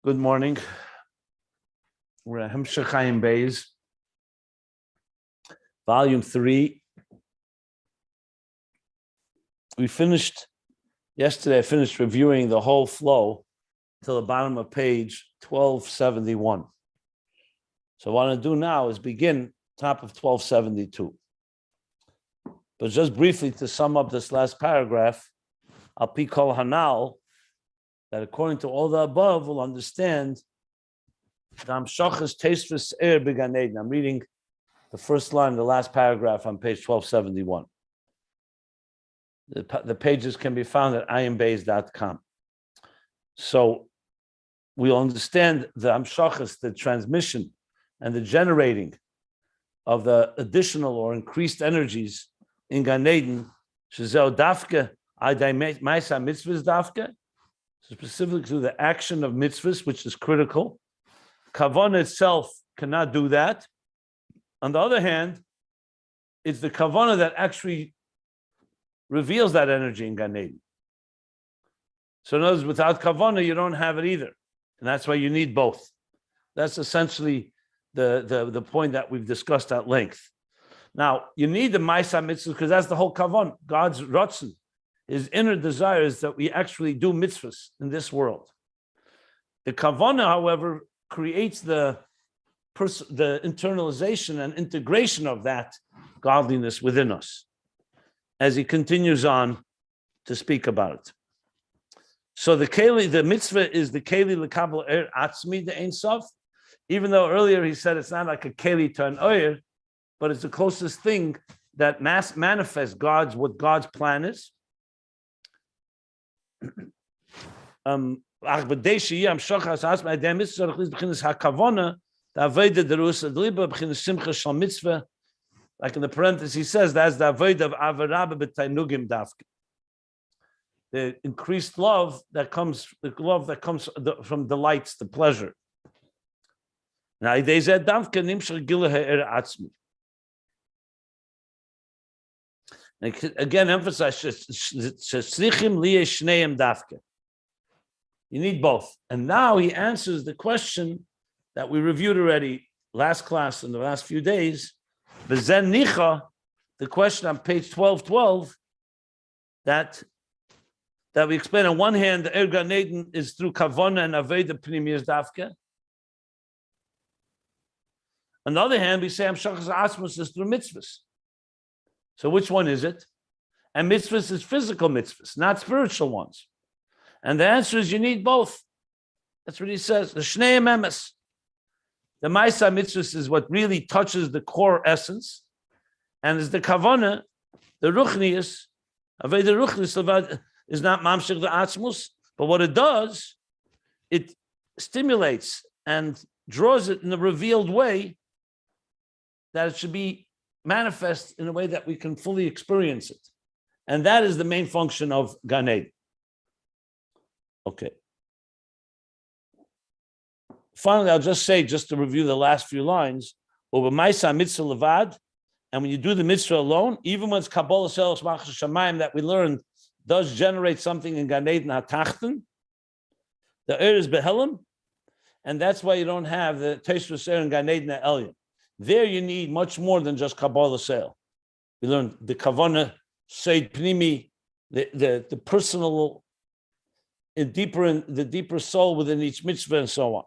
Good morning. We're at Ayin Beis, Volume 3. Yesterday I finished reviewing the whole flow till the bottom of page 1271. So what I want to do now is begin top of 1272. But just briefly to sum up this last paragraph, Al Pi Kol Hanal, that according to all the above, we'll understand I'm reading the first line of the last paragraph on page 1271. The pages can be found at ayinbeis.com. So we'll understand the hamshachas, the transmission and the generating of the additional or increased energies in Gan Eden, shezeo dafke adai ma'isa mitzvahs dafke, specifically to the action of mitzvahs, which is critical. Kavanah itself cannot do that. On the other hand, it's the kavanah that actually reveals that energy in Gan Eden. So in other words, without kavanah, you don't have it either. And that's why you need both. That's essentially the point that we've discussed at length. Now, you need the ma'isa mitzvahs because that's the whole kavanah. God's ratzon, his inner desire is that we actually do mitzvahs in this world. The kavanah, however, creates the internalization and integration of that godliness within us, as he continues on to speak about it. So the mitzvah is the keli l'kabel er atzmi de ein sof, even though earlier he said it's not like a keli to an oyer, but it's the closest thing that manifests what God's plan is. Like in the parenthesis, he says that's the avoid of avarabba b'tainugim dafke. The increased love that comes from delights, the pleasure. Now, again, emphasize you need both. And now he answers the question that we reviewed already last class in the last few days. The question on page 1212 that we explain. On one hand, the Gan Eden is through Kavanah and Aveda Pnimiyas Dafke. On the other hand, we say Hamshachas Asmus is through mitzvahs. So which one is it? And mitzvahs is physical mitzvahs, not spiritual ones. And the answer is you need both. That's what he says. The Shnei Emes. The Ma'isa Mitzvahs is what really touches the core essence. And is the Kavanah, the Ruchnius, Avei the Ruchnius is not Mamshech the Atzmus, but what it does, it stimulates and draws it in a revealed way that it should be manifest in a way that we can fully experience it. And that is the main function of Gan Eden. Okay. Finally, I'll just say, just to review the last few lines, over Ma'isa Mitzvah Levad, and when you do the mitzvah alone, even when it's Kabbalah Selos Machas Shamayim that we learned does generate something in Gan Eden HaTachten, the Er is Behelim, and that's why you don't have the Teisrus Er in Gan Eden HaElyon. There you need much more than just Kabbalah Sel. We learned the Kavanah, Seid Pnimi, the personal, the deeper soul within each mitzvah and so on.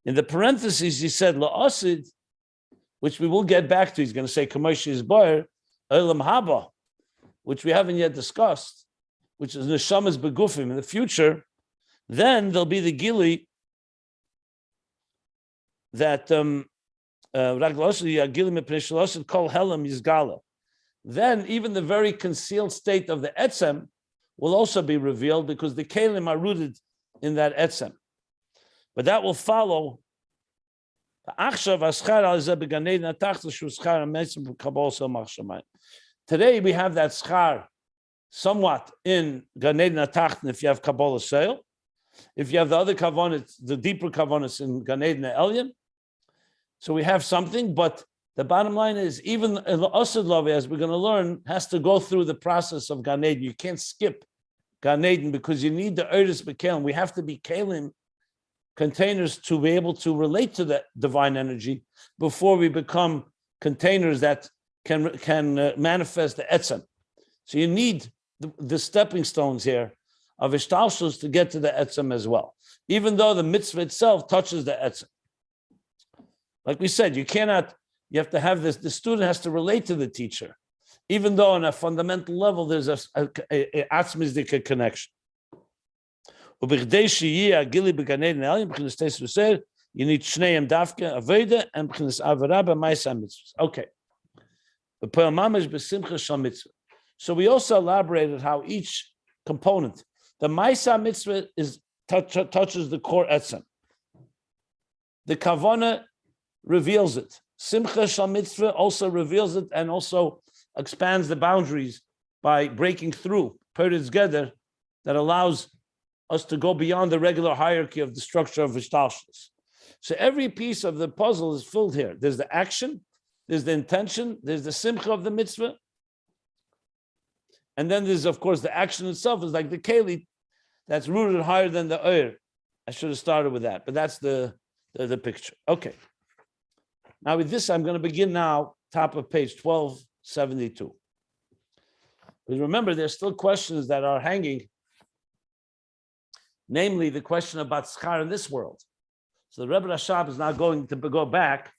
In the parentheses, he said, La'asid, which we will get back to. He's going to say, Kamosh Yizbar, Olam Haba, which we haven't yet discussed, which is Neshamas Begufim. In the future, then there'll be the Gili that then even the very concealed state of the Etzem will also be revealed because the Kalim are rooted in that Etzem. But that will follow. Today we have that schar somewhat in Gan Eden HaTachten if you have Kabbalah Seil. If you have the other kavanahs, the deeper kavanahs in Gan Eden HaElyon. So we have something, but the bottom line is even the Asad Love, as we're going to learn, has to go through the process of Gan Eden. You can't skip Gan Eden because you need the Eretz B'Kelim. We have to be Kelim containers to be able to relate to that divine energy before we become containers that can manifest the etzem. So you need the stepping stones here of ishtalshus to get to the etzem as well, even though the mitzvah itself touches the etzem. Like we said, you have to have this, the student has to relate to the teacher, even though on a fundamental level, there's a atzmizdika connection. You need Shneim Dafka, Aveda, and B'chinas Avaraba, Maisa Mitzvos. Okay. So we also elaborated how each component, the Maisa Mitzvah touches the core etzem. The Kavana reveals it. Simcha Shal Mitzvah also reveals it and also expands the boundaries by breaking through Peretz Geder that allows us to go beyond the regular hierarchy of the structure of Ishtalshus. So every piece of the puzzle is filled here. There's the action, there's the intention, there's the simcha of the mitzvah, and then there's, of course, the action itself is like the keli that's rooted higher than the oir. I should have started with that, but that's the picture. Okay. Now with this, I'm going to begin now, top of page 1272. Because remember, there's still questions that are hanging, namely the question about schar in this world. So the Rebbe Rashab is now going to go back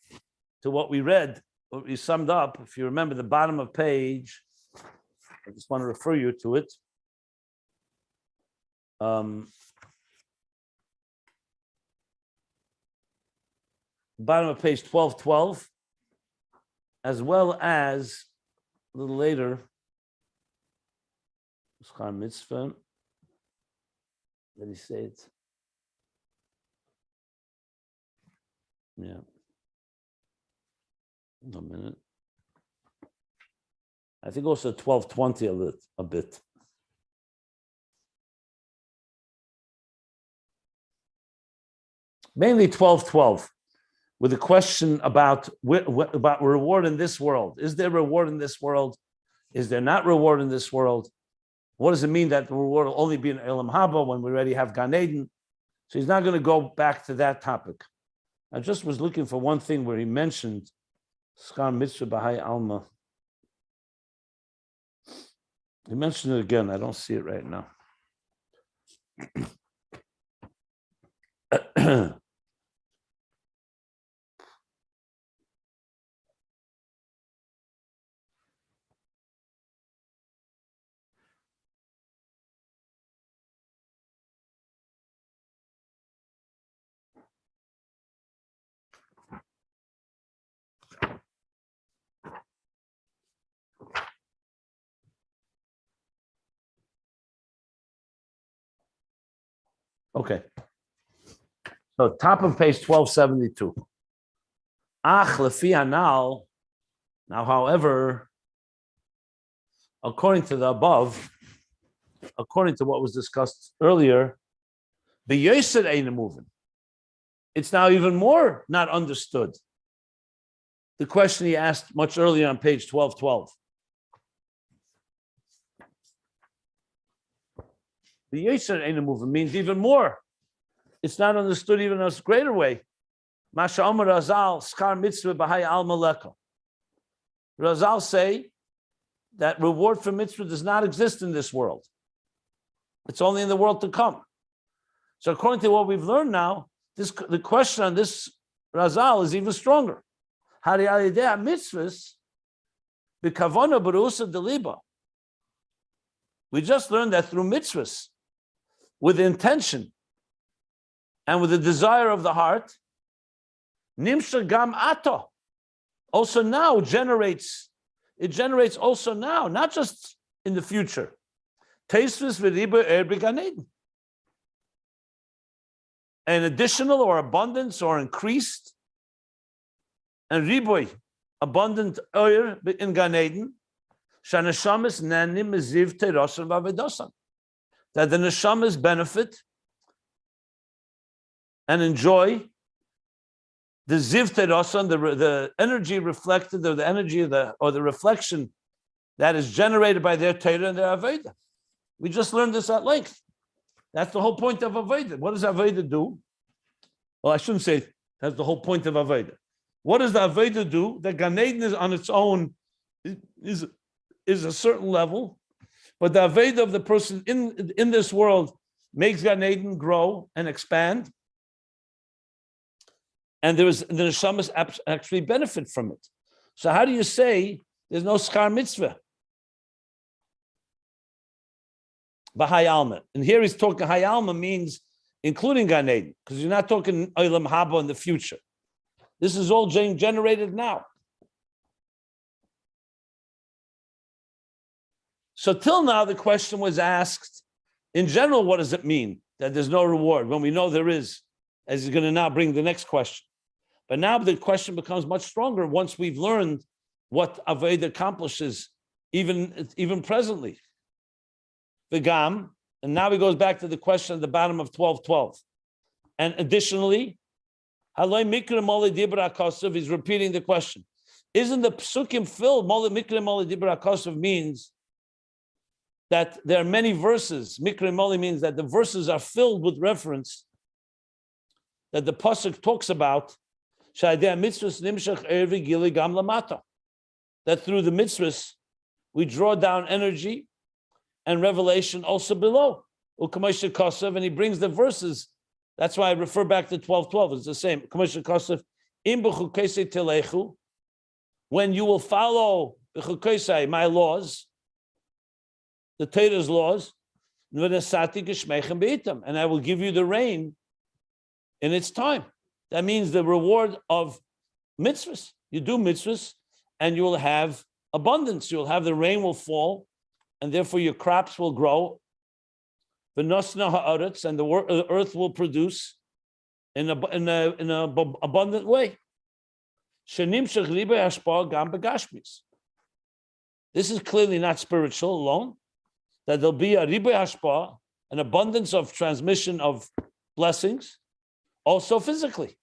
to what we read, what we summed up. If you remember the bottom of page, I just want to refer you to it. Bottom of page 1212, as well as a little later, Schar Mitzvah. Let me say it. Yeah. A minute. I think also 1220 a bit. Mainly 1212, with a question about reward in this world. Is there reward in this world? Is there not reward in this world? What does it mean that the reward will only be in Elam Haba when we already have Gan Eden? So he's not going to go back to that topic. I just was looking for one thing where he mentioned Schar Mitzvah B'hai Alma. He mentioned it again. I don't see it right now. Okay. So top of page 1272. Ach lefi hanal. Now, however, according to the above, according to what was discussed earlier, the Yosed ain't moving. It's now even more not understood. The question he asked much earlier on page 1212. The Yosed ain't moving means even more. It's not understood even in a greater way. Masha Omer Razal, Schar Mitzvah B'hai Alma Leka. Razal say that reward for mitzvah does not exist in this world. It's only in the world to come. So according to what we've learned now, the question on this Razal is even stronger. Hari alidei mitzvahs b'kavana b'rusa deliba. We just learned that through mitzvahs, with the intention and with the desire of the heart, nimsha gam ato also now generates also now, not just in the future. Teisvus v'riba erbiganed. An additional or abundance or increased, and riboy, abundant oil in Gan Eden, shanashamas nanim meziv terosan v'avedosan. That the neshamas benefit and enjoy the ziv terosan, the energy reflected, or the energy of the reflection that is generated by their Torah and their Aveda. We just learned this at length. That's the whole point of Aveda. What does Aveda do? Well, I shouldn't say that's the whole point of Avodah. What does the Avodah do? The Gan Eden is on its own is a certain level, but the Avodah of the person in this world makes Gan Eden grow and expand, and the neshamas actually benefit from it. So how do you say there's no schar mitzvah? B'hai alma. And here he's talking Hay alma means including Gan Eden, because you're not talking Olam Haba in the future. This is all generated now. So till now, the question was asked, in general, what does it mean that there's no reward when we know there is, as he's going to now bring the next question. But now the question becomes much stronger once we've learned what Avodah accomplishes even presently. The Gam, and now he goes back to the question at the bottom of 12:12. And additionally, he's repeating the question. Isn't the psukim filled? Mikra Moli Dibra Kosov means that there are many verses. Mikra Moli means that the verses are filled with reference that the pasuk talks about that through the mitzvahs we draw down energy and revelation also below. And he brings the verses. That's why I refer back to 12:12. It's the same. When you will follow my laws, the Torah's laws, and I will give you the rain in its time. That means the reward of mitzvahs. You do mitzvahs, and you will have abundance. You will have the rain will fall, and therefore your crops will grow. V'nosna ha'aretz, and the earth will produce in an abundant way. Shenimshach ribei hashpah gam begashmis. This is clearly not spiritual alone. That there'll be a ribei hashpah, an abundance of transmission of blessings, also physically.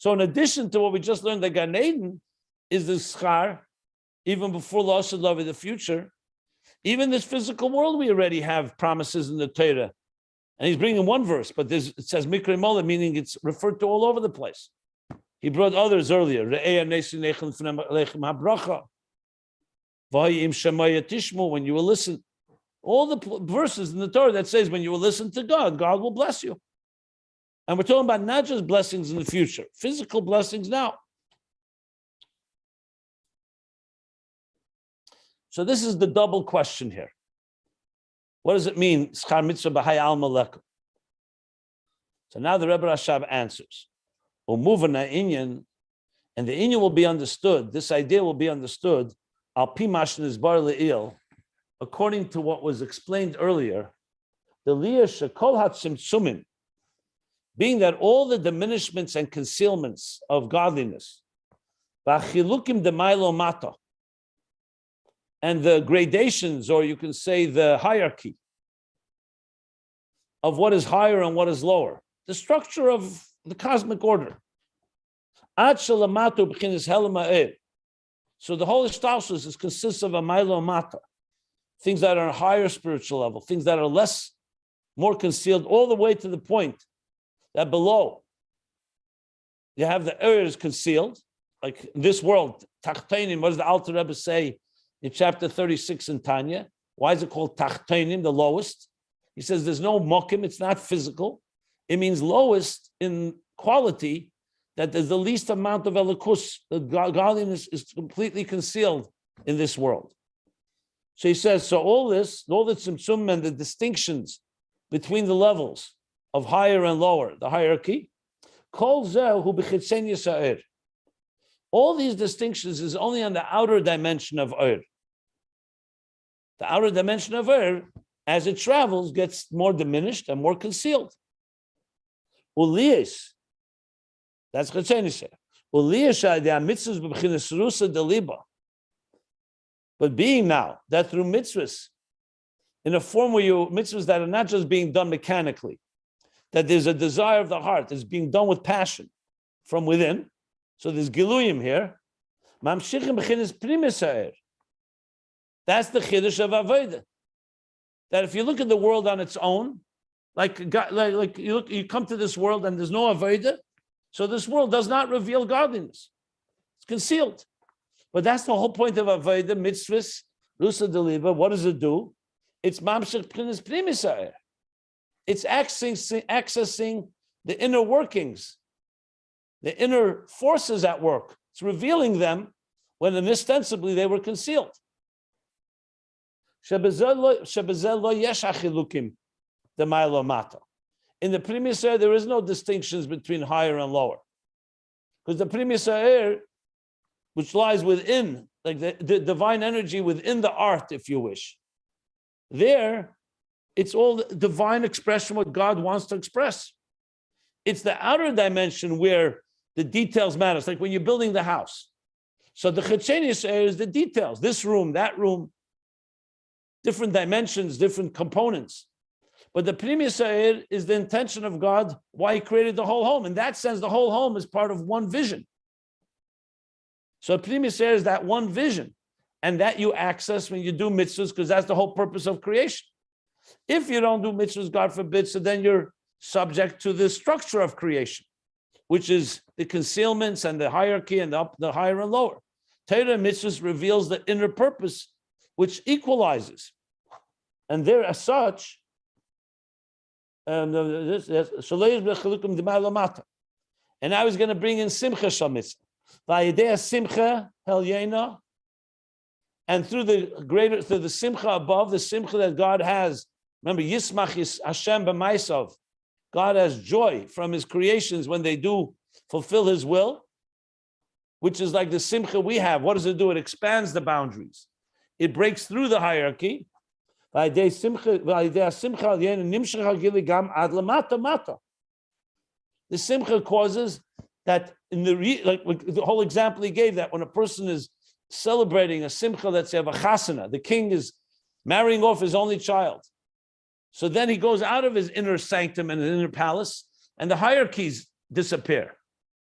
So in addition to what we just learned, the Gan Eden is the schar, even before Lashon Love in the future. Even this physical world, we already have promises in the Torah. And he's bringing one verse, but it says Mikra Mola, meaning it's referred to all over the place. He brought others earlier. When you will listen. All the verses in the Torah that says when you will listen to God, God will bless you. And we're talking about not just blessings in the future, physical blessings now. So this is the double question here. What does it mean? Schar mitzvah b'hai alma lekum. So now the Rebbe Rashab answers. Umuvana inyan, and the inyan will be understood. This idea will be understood. Al pi mashn is bar le'il, according to what was explained earlier. The liyah shekol hatzimtzumim, being that all the diminishments and concealments of godliness, v'achilukim demailo mata, and the gradations, or you can say the hierarchy of what is higher and what is lower, the structure of the cosmic order. So the whole Ishtalshus consists of a mailo mata, things that are on a higher spiritual level, things that are more concealed, all the way to the point that below you have the areas concealed, like in this world, Tachtainim. What does the Alter Rebbe say in chapter 36 in Tanya? Why is it called Tachtainim, the lowest? He says there's no mokim, it's not physical. It means lowest in quality, that there's the least amount of elikus, the godliness is completely concealed in this world. So he says, so all the tzimtzum and the distinctions between the levels of higher and lower, the hierarchy, kol zeh hu b'chitzen yisa'ir. All these distinctions is only on the outer dimension of Ur. The outer dimension of Ur, as it travels, gets more diminished and more concealed. Uliyas, that's Chetzenisha. Uliyas shadeh mitzvahs b'chinas rusa deliba. But being now that through mitzvahs, in a form where mitzvahs that are not just being done mechanically, that there's a desire of the heart, it's being done with passion from within. So there's Giluyim here. Mamshichim b'chinas primis ha'er. That's the chiddush of Avodah. That if you look at the world on its own, Like you look, you come to this world and there's no avodah, so this world does not reveal godliness. It's concealed. But that's the whole point of avodah, mitzvos, rusa deliva. What does it do? It's mamshech p'chinas primis ha'er. It's accessing the inner workings, the inner forces at work. It's revealing them when ostensibly they were concealed. In the primis ha'er, there is no distinctions between higher and lower. Because the primis ha'er, which lies within, like the divine energy within the art, if you wish. There, it's all the divine expression, what God wants to express. It's the outer dimension where the details matter. It's like when you're building the house. So the Chassidus is the details, this room, that room, different dimensions, different components. But the primis ha'er is the intention of God, why he created the whole home. In that sense, the whole home is part of one vision. So primis ha'er is that one vision, and that you access when you do mitzvahs, because that's the whole purpose of creation. If you don't do mitzvahs, God forbid, so then you're subject to the structure of creation, which is the concealments and the hierarchy and the higher and lower. Torah and mitzvahs reveals the inner purpose, which equalizes. And there, as such, and now he's going to bring in simcha shal mitzvah. Simcha hel and through the simcha above, the simcha that God has. Remember, Yismach Hashem b'maisav. God has joy from his creations when they do fulfill his will, which is like the simcha we have. What does it do? It expands the boundaries. It breaks through the hierarchy. The simcha causes that in the whole example he gave, that when a person is celebrating a simcha, let's say of a chasana, the king is marrying off his only child. So then he goes out of his inner sanctum and his inner palace, and the hierarchies disappear.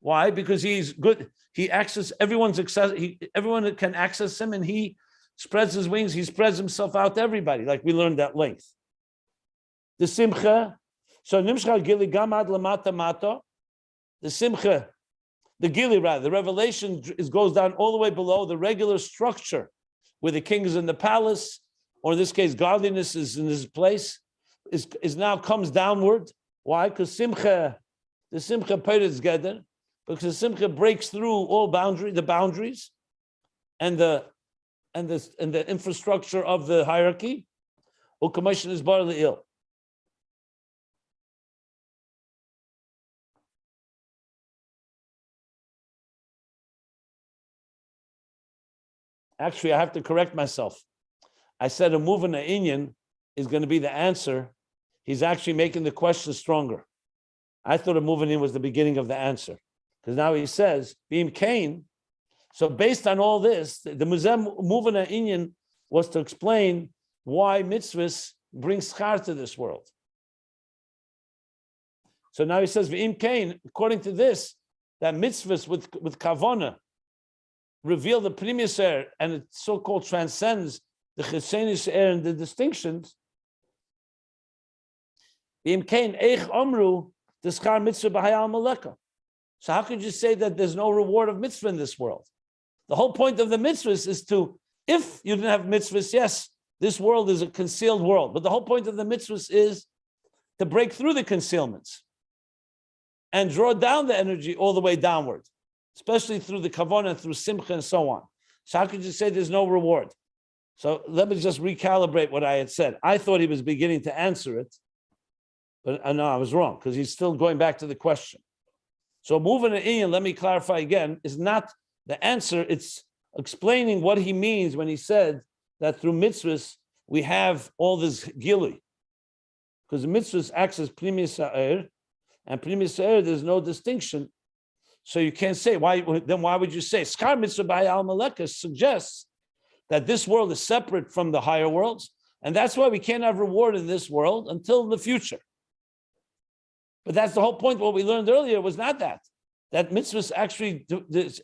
Why? Because he's good. He access everyone's access. Everyone can access him, and he spreads his wings. He spreads himself out to everybody, like we learned at length. The simcha. So nimshcha gili gamad lamata mata. The simcha, the gili rather, the revelation goes down all the way below the regular structure, where the king is in the palace, or in this case, godliness is in his place. Is now comes downward. Why? Because simcha, the simcha peiris geder, because the simcha breaks through all the boundaries, and the infrastructure of the hierarchy. U'kamoshin is bar le'il. Actually, I have to correct myself. I said a move in Ayin is going to be the answer. He's actually making the question stronger. I thought a move in was the beginning of the answer, because now he says Beam Cain. So based on all this, the move in Ayin was to explain why mitzvahs bring schar to this world. So now he says Beim Cain, according to this, that mitzvahs with kavana reveal the primis ha'er, and it so-called transcends the Chassidus and the distinctions. So how could you say that there's no reward of mitzvah in this world? The whole point of the mitzvahs is to, if you didn't have mitzvahs, yes, this world is a concealed world, but the whole point of the mitzvahs is to break through the concealments and draw down the energy all the way downward, especially through the kavanah, through simcha, and so on. So how could you say there's no reward? So let me just recalibrate what I had said. I thought he was beginning to answer it, but no, I was wrong, because he's still going back to the question. So moving to Ayin, let me clarify again, is not the answer. It's explaining what he means when he said that through mitzvahs we have all this gili. Because the mitzvahs acts as primis ha'er, and primis ha'er, there's no distinction. So you can't say, why would you say? Schar mitzvah b'hayal maleka suggests that this world is separate from the higher worlds, and that's why we can't have reward in this world until the future. But that's the whole point. What we learned earlier was not that mitzvahs actually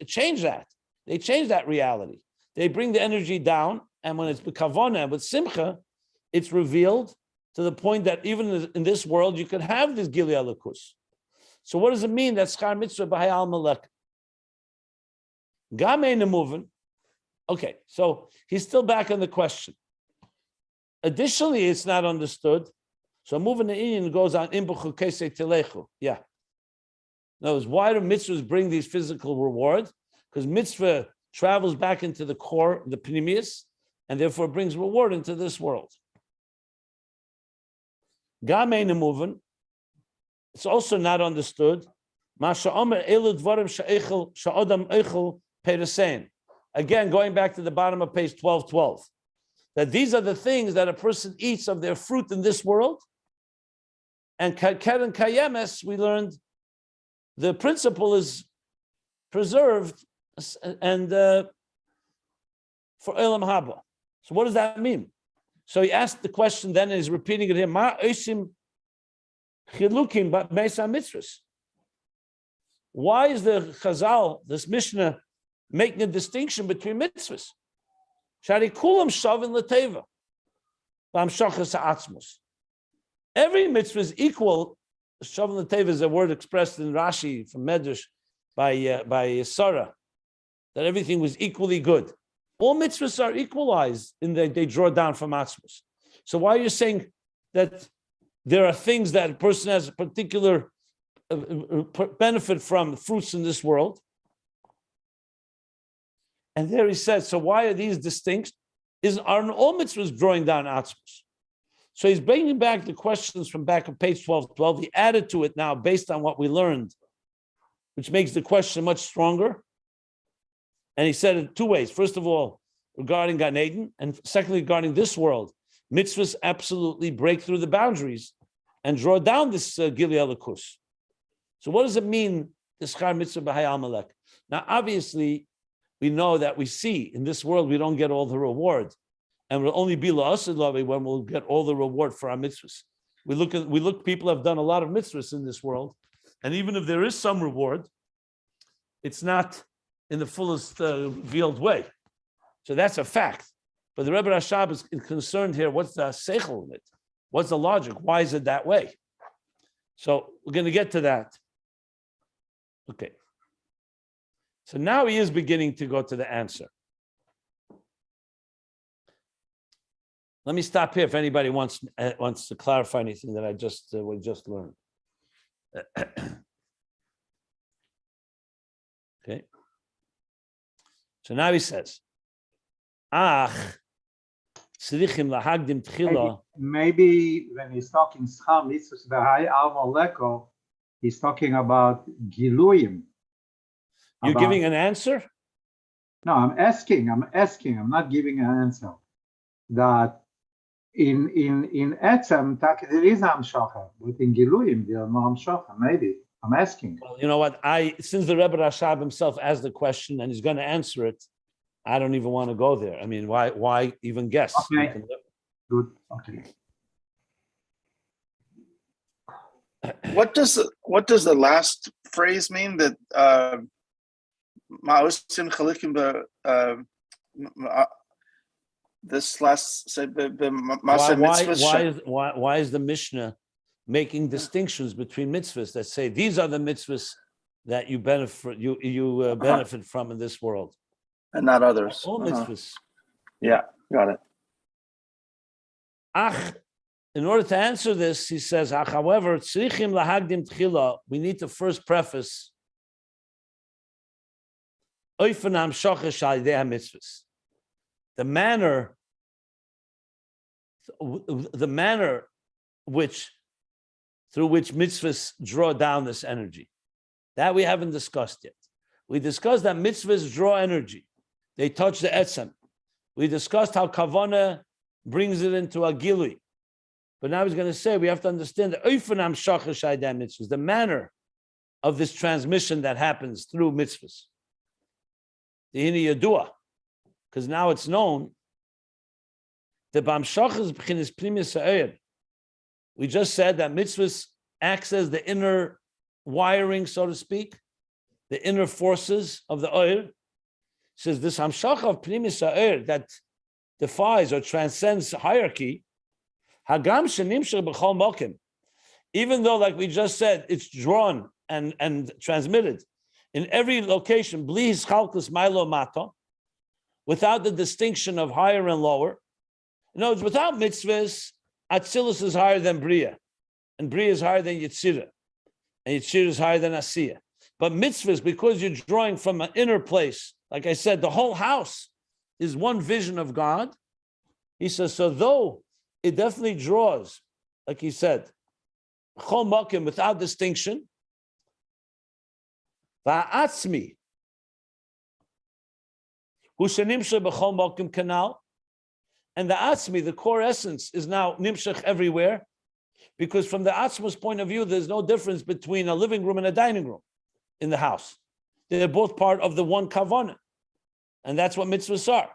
change that. They change that reality. They bring the energy down, and when it's b'kavana with simcha, it's revealed, to the point that even in this world, you could have this Gili Alakus. So what does it mean that Schar Mitzvah B'Hai Al Malek? Gamein moving. Okay, so he's still back on the question. Additionally, it's not understood. So moving the Indian goes on Imbuchu Kese Telechu. Yeah. In other words, why do mitzvahs bring these physical rewards? Because mitzvah travels back into the core, the pnimius, and therefore brings reward into this world. Gamein moving. It's also not understood. Again, going back to the bottom of page 1212, that these are the things that a person eats of their fruit in this world. And Keren Kayemes, we learned the principle is preserved and for Elam Haba. So what does that mean? So he asked the question then, and he's repeating it here. Ma oisim chilukim but meisa mitzvahs. Why is the Chazal, this Mishnah, making a distinction between mitzvahs? Shari kulam shavin l'teva, b'amshachas ha'atzmos. Every mitzvah is equal. Shavin l'teva is a word expressed in Rashi from Medrash by Sarah, that everything was equally good. All mitzvahs are equalized in that they draw down from atzmos. So why are you saying that there are things that a person has a particular benefit from fruits in this world? And there he says, so why are these distinct? Are all mitzvahs drawing down atzmos? So he's bringing back the questions from back on page 1212. He added to it now based on what we learned, which makes the question much stronger. And he said it two ways. First of all, regarding Gan Eden, and secondly, regarding this world. Mitzvahs absolutely break through the boundaries and draw down this Gili Alakus. So what does it mean, the Schar Mitzvah B'Hai Amalek? Now, obviously, we know that we see in this world, we don't get all the reward. And we'll only be la'asad lavi when we'll get all the reward for our mitzvahs. We look, people have done a lot of mitzvahs in this world. And even if there is some reward, it's not in the fullest revealed way. So that's a fact. But the Rebbe Rashab is concerned here, what's the seichel in it? What's the logic? Why is it that way? So we're going to get to that. Okay. So now he is beginning to go to the answer. Let me stop here if anybody wants to clarify anything that we just learned. Okay. So now he says, maybe when he's talking Schar Mitzvos B'Hai Al Maleko, he's talking about Giluyim. You're giving an answer? No, I'm asking. I'm not giving an answer. That in Etzem, there is Amshacha, but in Giluyim, there are no Amshacha. Maybe. I'm asking. Well, you know what? Since the Rebbe Rashab himself asked the question and he's going to answer it, I don't even want to go there. I mean, why even guess? Okay. Good. Okay. What does the last phrase mean? That this last say why is the Mishnah making distinctions between mitzvahs that say these are the mitzvahs that you benefit from in this world and not others? All mitzvahs. Yeah, got it. In order to answer this, he says, however, we need to first preface the manner through which mitzvahs draw down this energy. That we haven't discussed yet. We discussed that mitzvahs draw energy. They touch the etzem. We discussed how kavanah brings it into a gilui. But now he's going to say we have to understand the manner of this transmission that happens through mitzvahs. Because now it's known the b'amshachas b'chinas primis ha'oyer. We just said that mitzvahs acts as the inner wiring, so to speak, the inner forces of the oyer. Says this hamshacha of primis ha'oyer that defies or transcends hierarchy. Hagam shenimshach b'chol mokim. Even though, like we just said, it's drawn and transmitted in every location, bli hischalkus milo mato, without the distinction of higher and lower. In other words, without mitzvahs, Atzilus is higher than Bria, and Bria is higher than Yetzirah, and Yetzirah is higher than Asiyah. But mitzvahs, because you're drawing from an inner place, like I said, the whole house is one vision of God. He says, so though it definitely draws, like he said, chol makim, without distinction, va'atzmi, hu shenimshach b'chol makim kanal, and the atzmi, the core essence, is now nimshach everywhere, because from the atzma's point of view, there's no difference between a living room and a dining room in the house. They're both part of the one kavanah, and that's what mitzvahs are.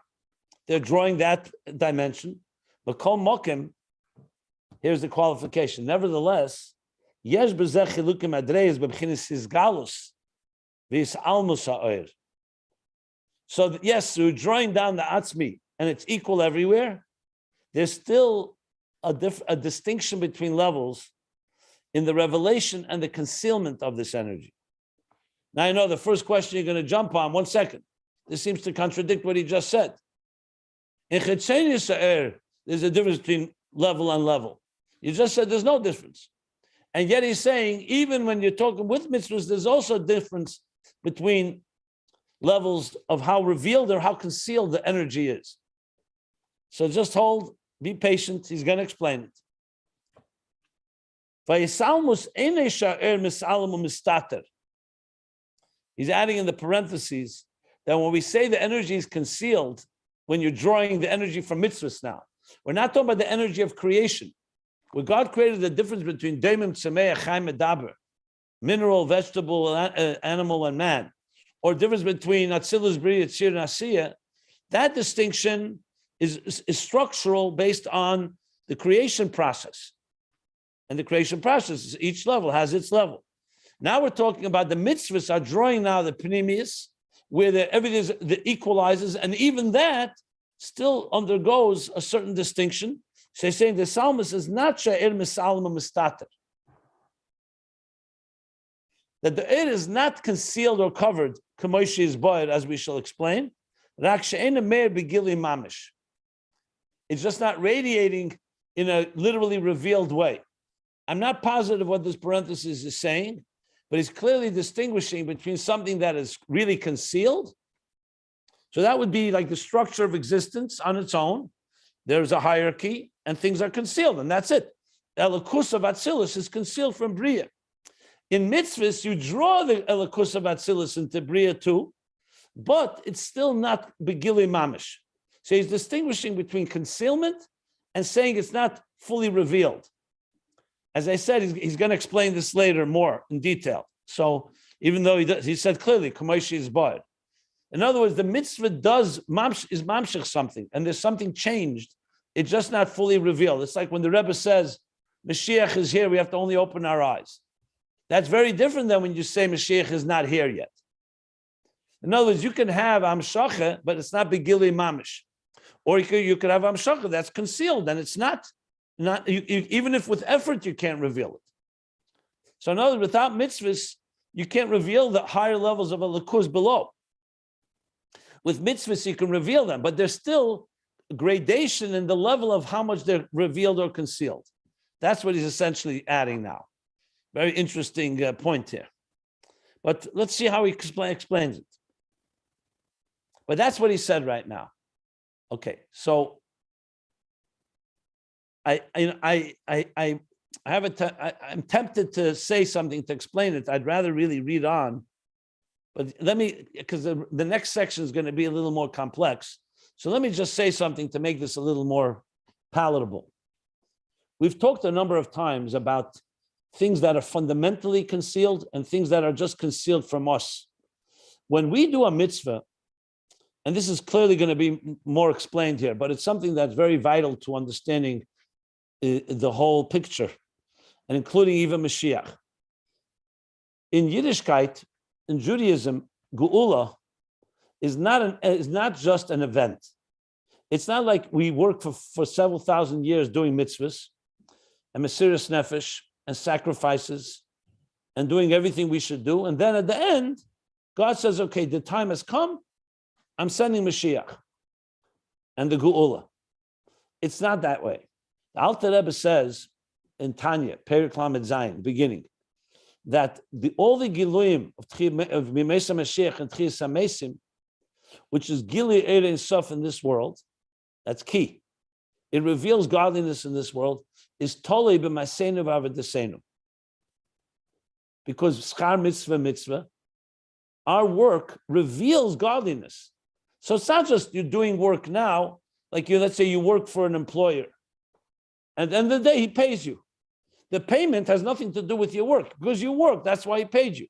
They're drawing that dimension. But kol mokim, here's the qualification. Nevertheless, yesh b'zeh chilukim adreis b'bchinis hisgalus v'yis'almus ha'oir. So yes, through drawing down the atzmi, and it's equal everywhere, there's still a distinction between levels in the revelation and the concealment of this energy. Now I know the first question you're going to jump on, 1 second. This seems to contradict what he just said. In Chetzenius Sa'er, there's a difference between level and level. You just said there's no difference. And yet he's saying, even when you're talking with mitzvahs, there's also a difference between levels of how revealed or how concealed the energy is. So just hold, be patient. He's going to explain it. He's adding in the parentheses that when we say the energy is concealed, when you're drawing the energy from mitzvahs now, we're not talking about the energy of creation. Where God created the difference between daimim, tzemeach, chaim, medaber, mineral, vegetable, animal, and man, or difference between atzilus, bria, tzir, and asiyah, that distinction is structural based on the creation process. And the creation process, each level has its level. Now we're talking about the mitzvahs are drawing now the pnimius, where everything equalizes, and even that still undergoes a certain distinction. So he's saying the psalmist is not sha'ir misalma mistater. That the air is not concealed or covered, kamoishi is boyer, as we shall explain. Rak she'ena meir begili mamish. It's just not radiating in a literally revealed way. I'm not positive what this parenthesis is saying, but he's clearly distinguishing between something that is really concealed. So that would be like the structure of existence on its own. There's a hierarchy and things are concealed, and that's it. Elikus of Atzilus is concealed from Bria. In mitzvahs, you draw the Elikus of Atzilus into Bria too, but it's still not Begili Mamish. So he's distinguishing between concealment and saying it's not fully revealed. As I said, he's going to explain this later more in detail. So even though he said clearly, Kamoshi is bad. In other words, the mitzvah is mamshich something, and there's something changed. It's just not fully revealed. It's like when the Rebbe says, Mashiach is here, we have to only open our eyes. That's very different than when you say Mashiach is not here yet. In other words, you can have Amshacha, but it's not Begili Mamish. Or you could have Amshacha that's concealed, and it's not even if with effort you can't reveal it. So in other words, without mitzvahs, you can't reveal the higher levels of a likus below. With mitzvahs, you can reveal them, but there's still gradation in the level of how much they're revealed or concealed. That's what he's essentially adding now. Very interesting point here. But let's see how he explains it. But that's what he said right now. Okay, so I'm tempted to say something to explain it. I'd rather really read on, but let me, because the next section is going to be a little more complex. So let me just say something to make this a little more palatable. We've talked a number of times about things that are fundamentally concealed and things that are just concealed from us. When we do a mitzvah, and this is clearly going to be more explained here, but it's something that's very vital to understanding the whole picture, and including even Mashiach. In Yiddishkeit, in Judaism, Geula is not just an event. It's not like we work for several thousand years doing mitzvahs, and Mesiras Nefesh and sacrifices and doing everything we should do. And then at the end, God says, okay, the time has come. I'm sending Mashiach and the Geula. It's not that way. The Alter Rebbe says in Tanya, Perek Lamed Zayin, beginning, that all the Giluyim of Mimesa Mashiach and Tchias HaMesim, which is Gilui Ein Sof in this world, that's key. It reveals godliness in this world, is Tolei b'Maseinu v'Avodaseinu. Because Schar Mitzvah, our work reveals godliness. So it's not just you're doing work now, like let's say you work for an employer, and at the end of the day, he pays you. The payment has nothing to do with your work, because you work, that's why he paid you.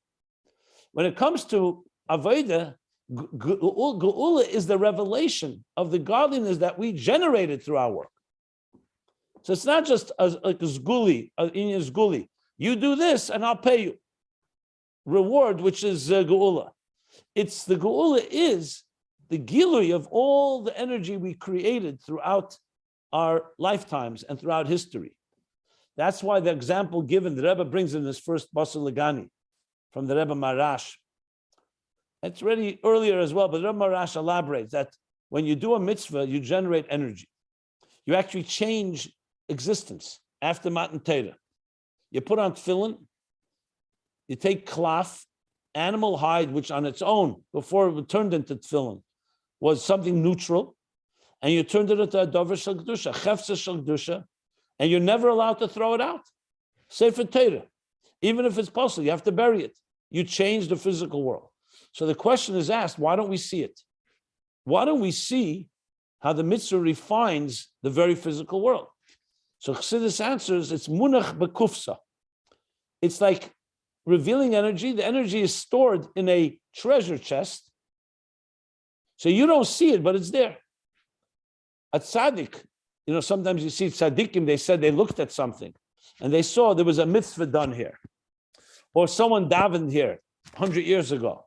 When it comes to Avodah, Geula is the revelation of the godliness that we generated through our work. So it's not just like a zguli, in your zguli. You do this and I'll pay you. Reward, which is Geula. It's the Geula is the gilui of all the energy we created throughout our lifetimes and throughout history. That's why the example given, the Rebbe brings in this first Basar Legani from the Rebbe Marash. It's already earlier as well, but Rebbe Marash elaborates that when you do a mitzvah, you generate energy. You actually change existence after Matan Torah. You put on tefillin, you take klaf, animal hide, which on its own, before it was turned into tefillin, was something neutral, and you turned it into a dover shel kedusha, chefza shel kedusha, and you're never allowed to throw it out. Sefer Torah, even if it's possible, you have to bury it. You change the physical world. So the question is asked, why don't we see it? Why don't we see how the mitzvah refines the very physical world? So Chassidus answers, it's munach bekufsa. It's like revealing energy. The energy is stored in a treasure chest. So you don't see it, but it's there. At tzaddik, sometimes you see tzaddikim, they said they looked at something and they saw there was a mitzvah done here. Or someone davened here 100 years ago.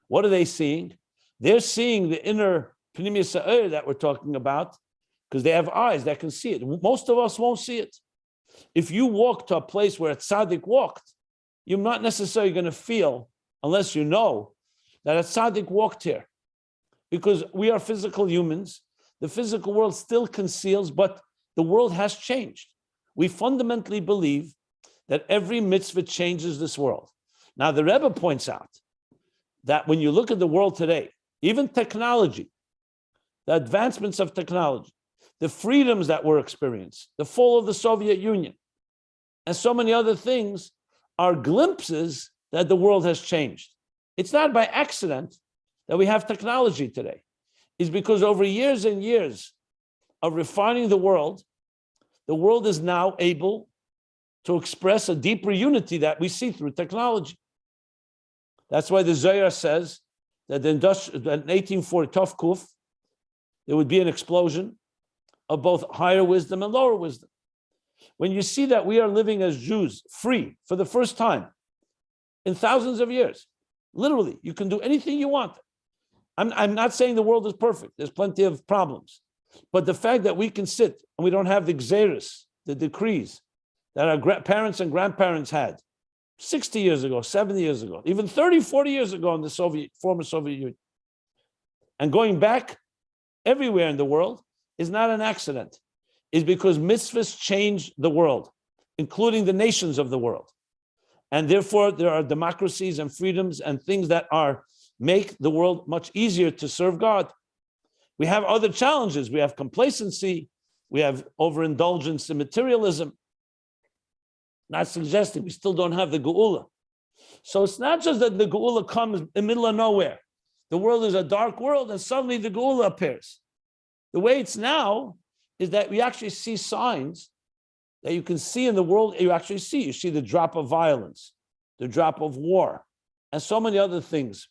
What are they seeing? They're seeing the inner Pnimiyus Sa'ir that we're talking about, because they have eyes that can see it. Most of us won't see it. If you walk to a place where a tzaddik walked, you're not necessarily going to feel, unless you know, that a tzaddik walked here. Because we are physical humans. The physical world still conceals, but the world has changed. We fundamentally believe that every mitzvah changes this world. Now, the Rebbe points out that when you look at the world today, even technology, the advancements of technology, the freedoms that were experienced, the fall of the Soviet Union, and so many other things are glimpses that the world has changed. It's not by accident that we have technology today. It's because over years and years of refining the world is now able to express a deeper unity that we see through technology. That's why the Zohar says that in 1840 Tovkuf, there would be an explosion of both higher wisdom and lower wisdom. When you see that we are living as Jews free for the first time in thousands of years, literally, you can do anything you want. I'm not saying the world is perfect. There's plenty of problems. But the fact that we can sit and we don't have the gzeres, the decrees that our parents and grandparents had 60 years ago, 70 years ago, even 30, 40 years ago in the former Soviet Union. And going back everywhere in the world is not an accident. It's because mitzvahs change the world, including the nations of the world. And therefore, there are democracies and freedoms and things that make the world much easier to serve God. We have other challenges. We have complacency. We have overindulgence in materialism. Not suggesting we still don't have the Geula. So it's not just that the Geula comes in the middle of nowhere. The world is a dark world and suddenly the Geula appears. The way it's now is that we actually see signs that you can see in the world. You see the drop of violence, the drop of war, and so many other things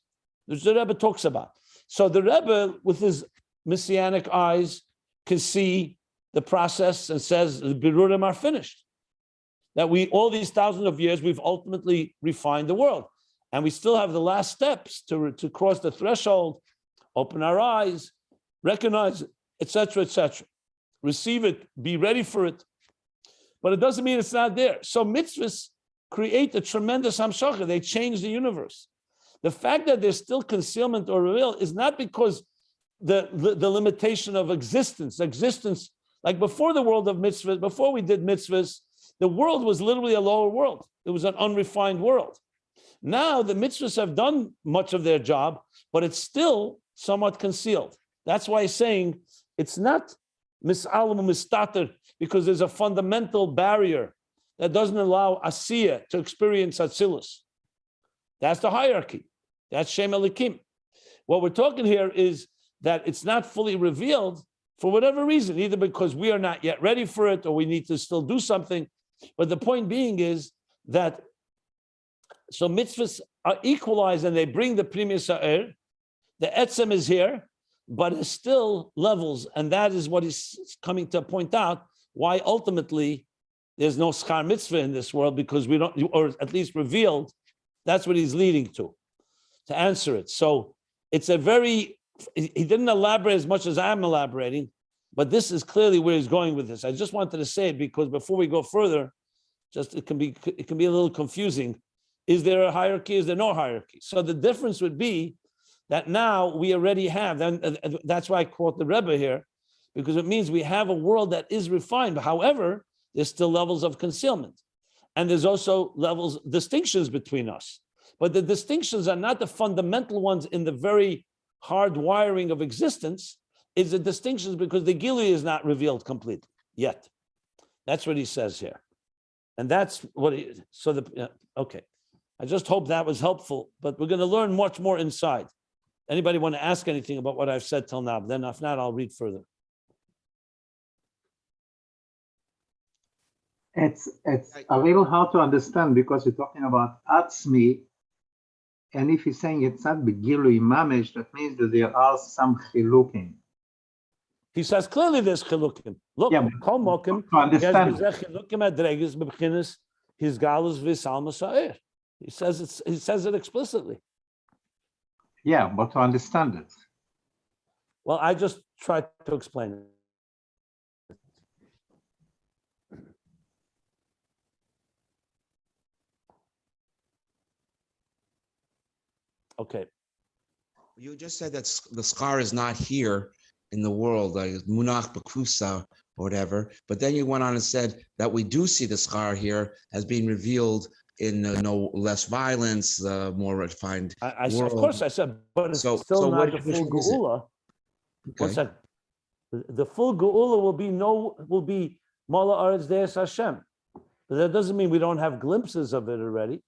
that the Rebbe talks about. So the Rebbe, with his messianic eyes, can see the process and says the Birurim are finished. That all these thousands of years, we've ultimately refined the world. And we still have the last steps to cross the threshold, open our eyes, recognize it, etc., etc. Receive it, be ready for it. but it doesn't mean it's not there. So mitzvahs create a tremendous hamshacha. They change the universe. The fact that there's still concealment or reveal is not because the limitation of existence, like before the world of mitzvahs, before we did mitzvahs, the world was literally a lower world. It was an unrefined world. Now the mitzvahs have done much of their job, but it's still somewhat concealed. That's why he's saying it's not mis'alam mistater, because there's a fundamental barrier that doesn't allow Asiya to experience Atzilus. That's the hierarchy. That's Shem Elikim. What we're talking here is that it's not fully revealed for whatever reason, either because we are not yet ready for it or we need to still do something. But the point being is that, so mitzvahs are equalized and they bring the Primus Ha'er. The Etzem is here, but it's still levels. And that is what he's coming to point out, why ultimately there's no schar mitzvah in this world, because we don't, or at least revealed. That's what he's leading to answer it. So it's a very, he didn't elaborate as much as I'm elaborating, but this is clearly where he's going with this. I just wanted to say it because before we go further, it can be a little confusing. Is there a hierarchy? Is there no hierarchy? So the difference would be that now we already have, and that's why I quote the Rabbi here, because it means we have a world that is refined. However, there's still levels of concealment. And there's also distinctions between us. But the distinctions are not the fundamental ones in the very hard wiring of existence. It's the distinctions because the Gili is not revealed completely yet. That's what he says here. And that's what okay. I just hope that was helpful, but we're going to learn much more inside. Anybody want to ask anything about what I've said till now? Then if not, I'll read further. It's a little hard to understand because you're talking about atzmi, and if he's saying it's not begilui mamish, that means that there are some chilukim. He says clearly there's chilukim. Look, yeah, kol mokim, to understand. His galus v'salma sa'ir. He says it explicitly. Yeah, but to understand it. Well, I just tried to explain it. Okay. You just said that the schar is not here in the world, like munach b'kusa or whatever. But then you went on and said that we do see the schar here as being revealed in no less violence, more refined world. Of course I said, but it's still not the full geula. What's that? The full geula will be Mala Aretz Deis Hashem. But that doesn't mean we don't have glimpses of it already.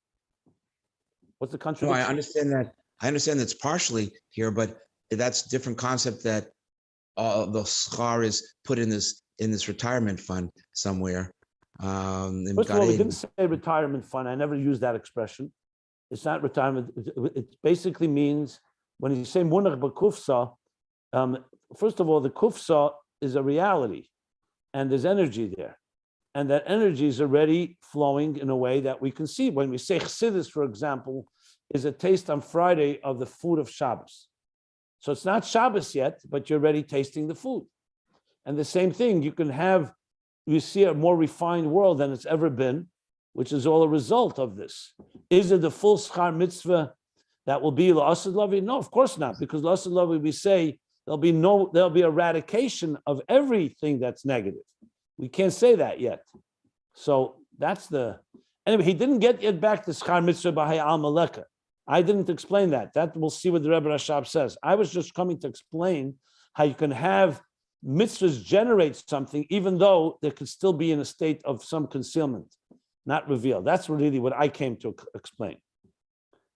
What's the contradiction? No, I understand that. I understand that's partially here, but that's a different concept that the schar is put in this retirement fund somewhere. First of all, we didn't say retirement fund. I never used that expression. It's not retirement. It basically means when you say munach b'kufsa, first of all, the kufsa is a reality, and there's energy there, and that energy is already flowing in a way that we can see. When we say Chassidus, for example, is a taste on Friday of the food of Shabbos. So it's not Shabbos yet, but you're already tasting the food. And the same thing, you see a more refined world than it's ever been, which is all a result of this. Is it the full schar mitzvah that will be la'asad lavi? No, of course not, because la'asad lavi, we say there'll be eradication of everything that's negative. We can't say that yet. So anyway, he didn't get yet back to schar mitzvah b'haya al maleka. I didn't explain that. That we'll see what the Rebbe Rashab says. I was just coming to explain how you can have mitzvahs generate something, even though there could still be in a state of some concealment, not revealed. That's really what I came to explain.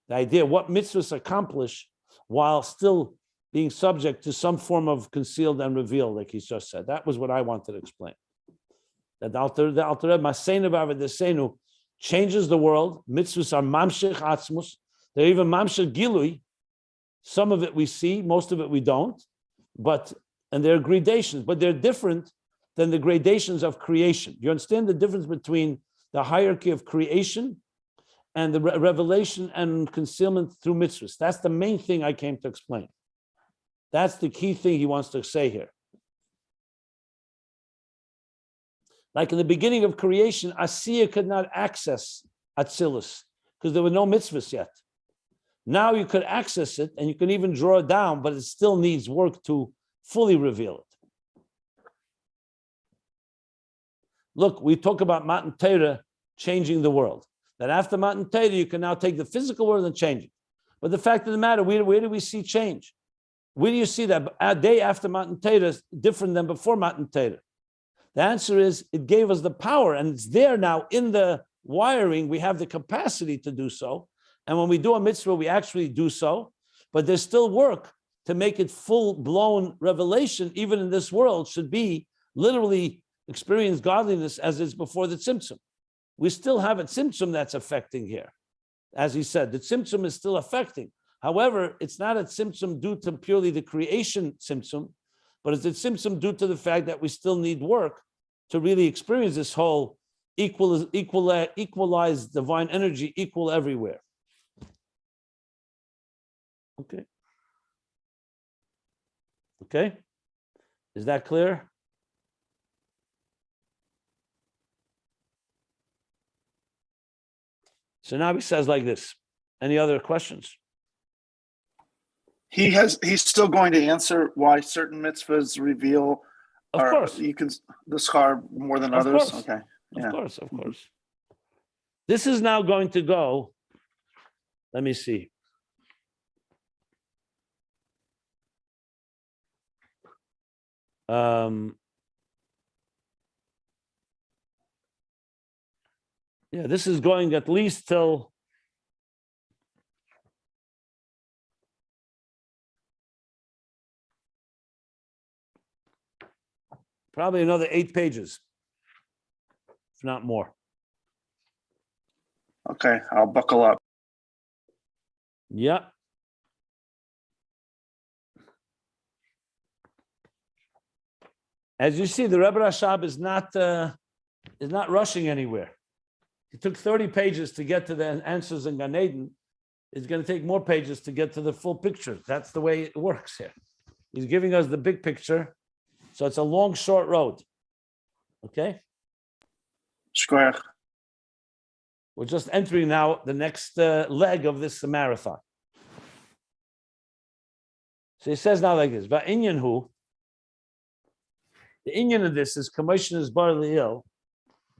The idea what mitzvahs accomplish while still being subject to some form of concealed and revealed, like he just said. That was what I wanted to explain. That the Alter Rebbe Masenu v'Avedesenu changes the world. Mitzvahs are mamshech atzmus. They're even mamshech gilui. Some of it we see, most of it we don't. And they're gradations, but they're different than the gradations of creation. You understand the difference between the hierarchy of creation and the revelation and concealment through mitzvahs? That's the main thing I came to explain. That's the key thing he wants to say here. Like in the beginning of creation, Asiya could not access Atzilus because there were no mitzvahs yet. Now you could access it and you can even draw it down, but it still needs work to fully reveal it. Look, we talk about Matan Torah changing the world. That after Matan Torah, you can now take the physical world and change it. But the fact of the matter, where do we see change? Where do you see that a day after Matan Torah is different than before Matan Torah? The answer is it gave us the power, and it's there now in the wiring. We have the capacity to do so. And when we do a mitzvah, we actually do so. But there's still work to make it full-blown revelation, even in this world, should be literally experience godliness as is before the tzimtzum. We still have a tzimtzum that's affecting here. As he said, the tzimtzum is still affecting. However, it's not a tzimtzum due to purely the creation tzimtzum, but it's a tzimtzum due to the fact that we still need work to really experience this whole equalized divine energy, equal everywhere. Okay. Okay. Is that clear? So now he says like this. Any other questions? He's still going to answer why certain mitzvahs reveal, Of course. you can the schar more than Of others. course. Okay. Yeah. Of course. This is now going to go, let me see. Yeah, this is going at least till probably another 8 pages, if not more. Okay, I'll buckle up. Yeah. As you see, the Rebbe Rashab is not rushing anywhere. It took 30 pages to get to the answers in Gan Eden. It's going to take more pages to get to the full picture. That's the way it works here. He's giving us the big picture. So it's a long, short road. Okay? Shkoyach. We're just entering now the next leg of this marathon. So he says now like this, Va'inyan hu, the inyan of this is Commissioner's Bar Le'il,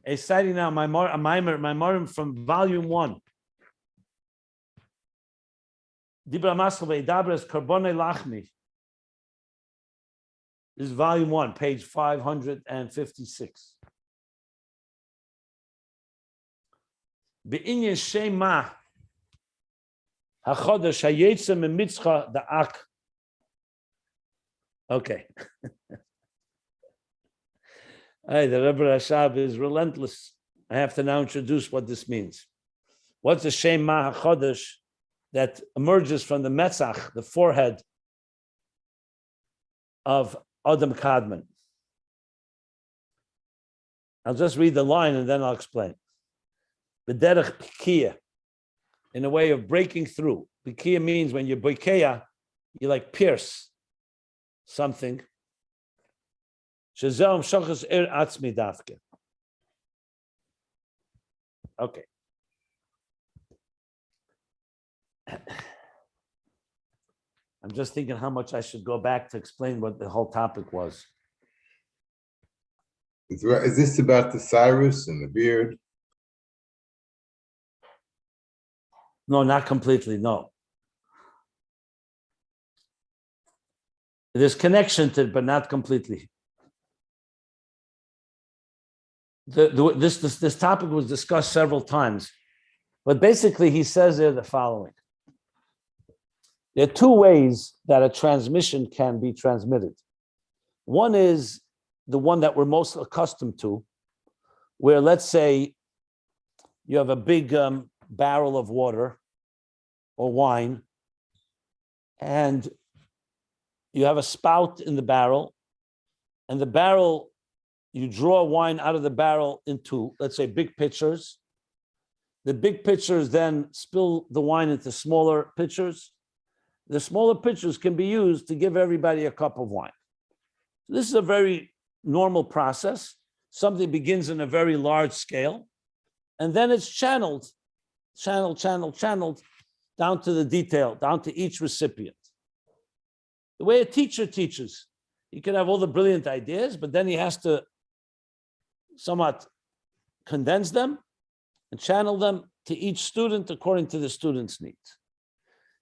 a citing now my marim from volume 1. Dibra Masel Ve'idabres Karbonei Lachmi. This is volume 1, page 556. Be'inyan Shema HaChodesh HaYetze Memitzcha Da'ak. Okay. Hey, the Rebbe Rashab is relentless. I have to now introduce what this means. What's the Shema HaChodesh that emerges from the Metzach, the forehead of Adam Kadmon? I'll just read the line and then I'll explain. B'derech Pikiya, in a way of breaking through. Pikiya means when you boikeya, you like pierce something. Okay. I'm just thinking how much I should go back to explain what the whole topic was. Is this about the Cyrus and the beard? No, not completely, no. There's connection to it, but not completely. This topic was discussed several times, but basically he says there the following. There are 2 ways that a transmission can be transmitted. One is the one that we're most accustomed to, where let's say you have a big barrel of water or wine, and you have a spout in the barrel, and the barrel, you draw wine out of the barrel into, let's say, big pitchers. The big pitchers then spill the wine into smaller pitchers. The smaller pitchers can be used to give everybody a cup of wine. This is a very normal process. something begins in a very large scale, and then it's channeled down to the detail, down to each recipient. The way a teacher teaches, he can have all the brilliant ideas, but then he has to somewhat condense them and channel them to each student according to the student's needs.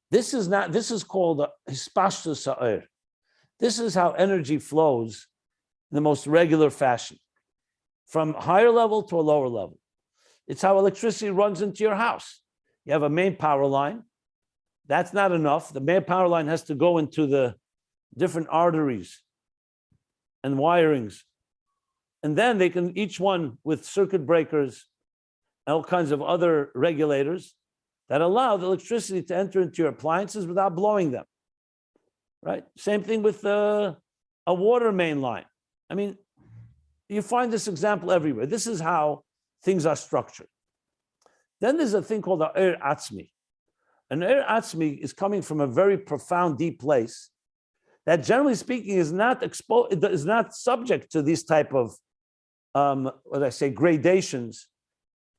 This is called hispashtus ha'or. This is how energy flows in the most regular fashion, from higher level to a lower level. It's how electricity runs into your house. You have a main power line. That's not enough. The main power line has to go into the different arteries and wirings. And then they can, each one with circuit breakers, all kinds of other regulators that allow the electricity to enter into your appliances without blowing them, right? Same thing with a water main line. I mean, you find this example everywhere. This is how things are structured. Then there's a thing called a atzmi. An atzmi is coming from a very profound, deep place that, generally speaking, is not subject to these type of gradations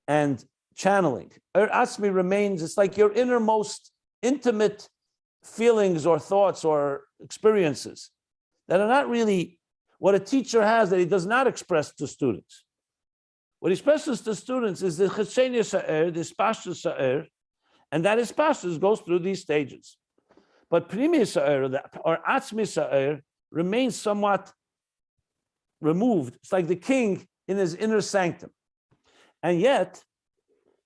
and channeling. Atzmi remains, it's like your innermost intimate feelings or thoughts or experiences that are not really what a teacher has, that he does not express to students. What he expresses to students is the chesenia sa'er, the hispashtus sa'er, and that hispashtus goes through these stages. But pnimi sa'er, or atzmi sa'er, remains somewhat removed. It's like the king in his inner sanctum. And yet,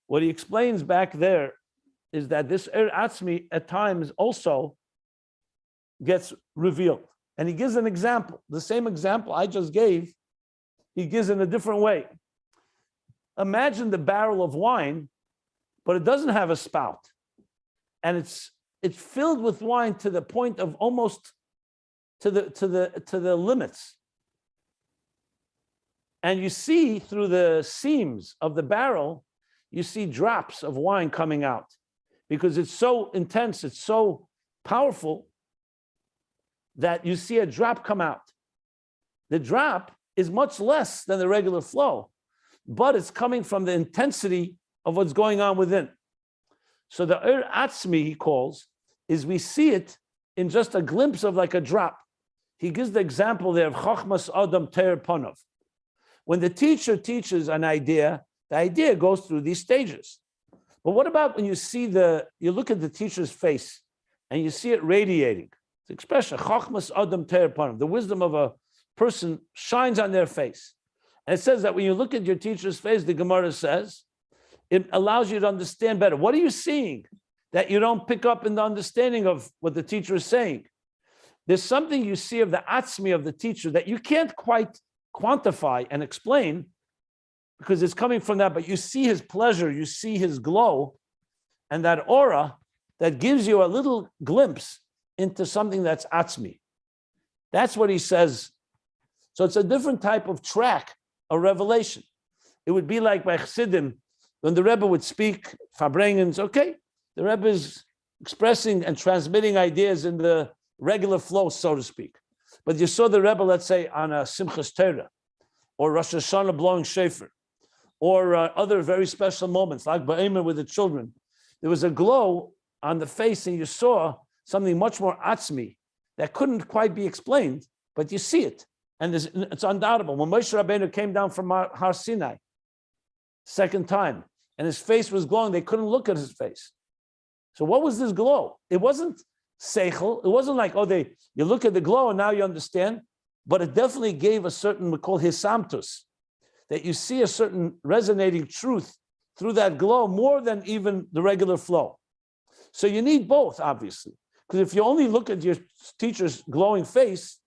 what he explains back there is that this atzmi at times also gets revealed. And he gives an example. The same example I just gave, he gives in a different way. Imagine the barrel of wine, but it doesn't have a spout. And it's filled with wine to the point of almost to the limits. And you see through the seams of the barrel, you see drops of wine coming out because it's so intense, it's so powerful that you see a drop come out. The drop is much less than the regular flow, but it's coming from the intensity of what's going on within. So the atzmi, he calls, is we see it in just a glimpse of like a drop. He gives the example there of chachmas adam ter panov. When the teacher teaches an idea, the idea goes through these stages. But what about when you look at the teacher's face and you see it radiating? The expression, chachmas adam ter panov, the wisdom of a person shines on their face. And it says that when you look at your teacher's face, the Gemara says, it allows you to understand better. What are you seeing that you don't pick up in the understanding of what the teacher is saying? There's something you see of the atzmi of the teacher that you can't quite quantify and explain because it's coming from that, but you see his pleasure, you see his glow, and that aura that gives you a little glimpse into something that's atzmi. That's what he says. So it's a different type of track of revelation. It would be like by Chassidim, when the Rebbe would speak, Farbrengens, okay, the Rebbe is expressing and transmitting ideas in the regular flow, so to speak. But you saw the Rebbe, let's say, on a Simchas Torah, or Rosh Hashanah blowing shofar, or other very special moments, like Ba'emer with the children. There was a glow on the face, and you saw something much more atzmi that couldn't quite be explained, but you see it, and it's undoubtable. When Moshe Rabbeinu came down from Har Sinai, second time, and his face was glowing, they couldn't look at his face. So what was this glow? It wasn't seichel. It wasn't like, you look at the glow and now you understand, but it definitely gave a certain, we call hisamtus, that you see a certain resonating truth through that glow more than even the regular flow. So you need both, obviously, because if you only look at your teacher's glowing face,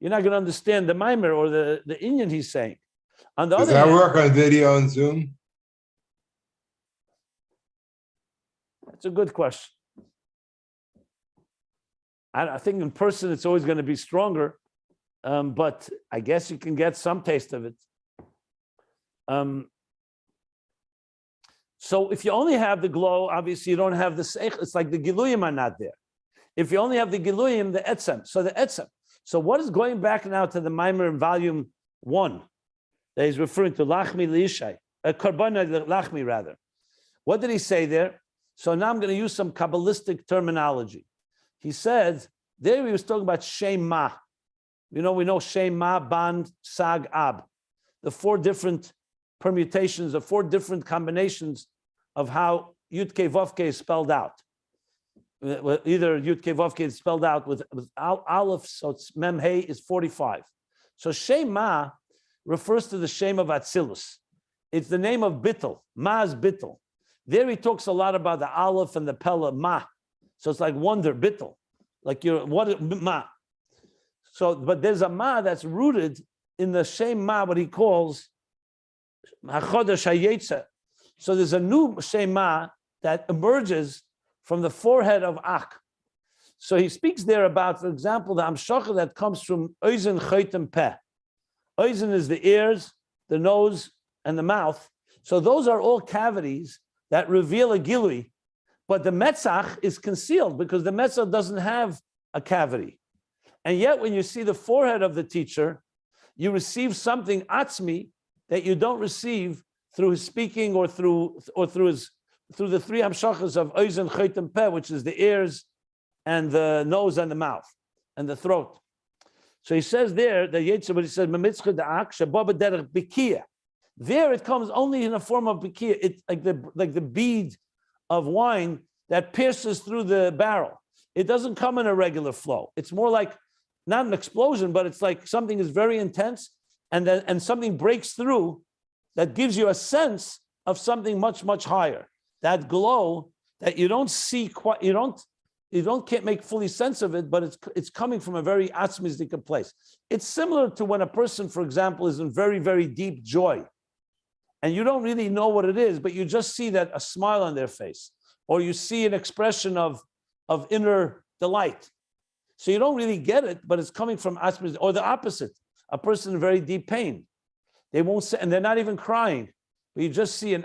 you're not going to understand the mimer or the inyan he's saying. On the Does other that hand, work on video and Zoom? that's a good question. I think in person it's always going to be stronger, but I guess you can get some taste of it. So if you only have the glow, obviously you don't have the seich. It's like the giluyim are not there. If you only have the giluyim, the etzem. So the etzem. So what is going back now to the Maimer in volume 1? that he's referring to Lachmi Lishai, Karbana Lachmi rather. What did he say there? So now I'm going to use some Kabbalistic terminology. He said, there he was talking about Shem Ma. We know Shem Ma, Ban, Sag, Ab. The 4 different permutations, the 4 different combinations of how Yud Kei Vav Kei is spelled out. Either Yud Kei Vav Kei is spelled out with Aleph, so it's Mem Hey is 45. So Shem Ma refers to the Shem of Atzilus. It's the name of Bittel, Ma's Bittel. There he talks a lot about the Aleph and the Pella, Ma. So it's like wonder, Bittel. Like what Ma. So, but there's a Ma that's rooted in the Shem Ma, what he calls HaChodesh HaYetzer. So there's a new Shem Ma that emerges from the forehead of Ak. So he speaks there about, for example, the Amshacha that comes from Oizen, Chotem, Peh. Oizen is the ears, the nose, and the mouth. So those are all cavities that reveal a Gilui. But the Metzach is concealed because the Metzach doesn't have a cavity. And yet when you see the forehead of the teacher, you receive something atzmi that you don't receive through his speaking or through the 3 hamshachas of Oizen, Chotem, Peh, which is the ears and the nose and the mouth and the throat. So he says there, the Yetzer, but he says, there it comes only in a form of bikia. It's like the bead of wine that pierces through the barrel. It doesn't come in a regular flow. It's more like not an explosion, but it's like something is very intense, and something breaks through that gives you a sense of something much, much higher. That glow that you don't see quite, can't make fully sense of it, but it's coming from a very atzmistic place. It's similar to when a person, for example, is in very, very deep joy, and you don't really know what it is, but you just see that a smile on their face, or you see an expression of inner delight. So you don't really get it, but it's coming from atzmistic, or the opposite, a person in very deep pain. They won't say, and they're not even crying, but you just see an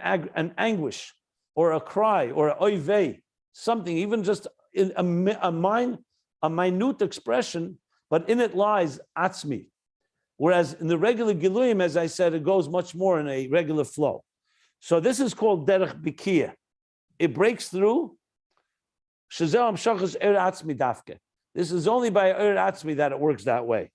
anguish, or a cry, or an oy vey, something, even just in a minute expression, but in it lies atzmi. Whereas in the regular Giluyim, as I said, it goes much more in a regular flow. So this is called derech bikia. It breaks through. This is only by er atzmi that it works that way.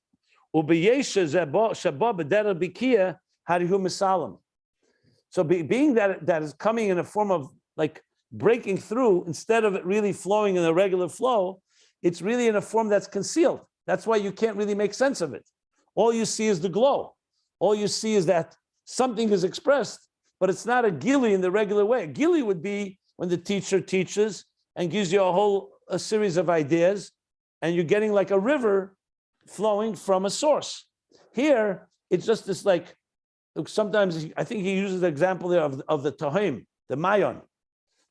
So being that is coming in a form of like breaking through, instead of it really flowing in a regular flow, it's really in a form that's concealed. That's why you can't really make sense of it. All you see is the glow. All you see is that something is expressed, but it's not a gili in the regular way. A gili would be when the teacher teaches and gives you a series of ideas, and you're getting like a river flowing from a source. Here, it's just this like, sometimes I think he uses the example there of the Tahim, the Mayon,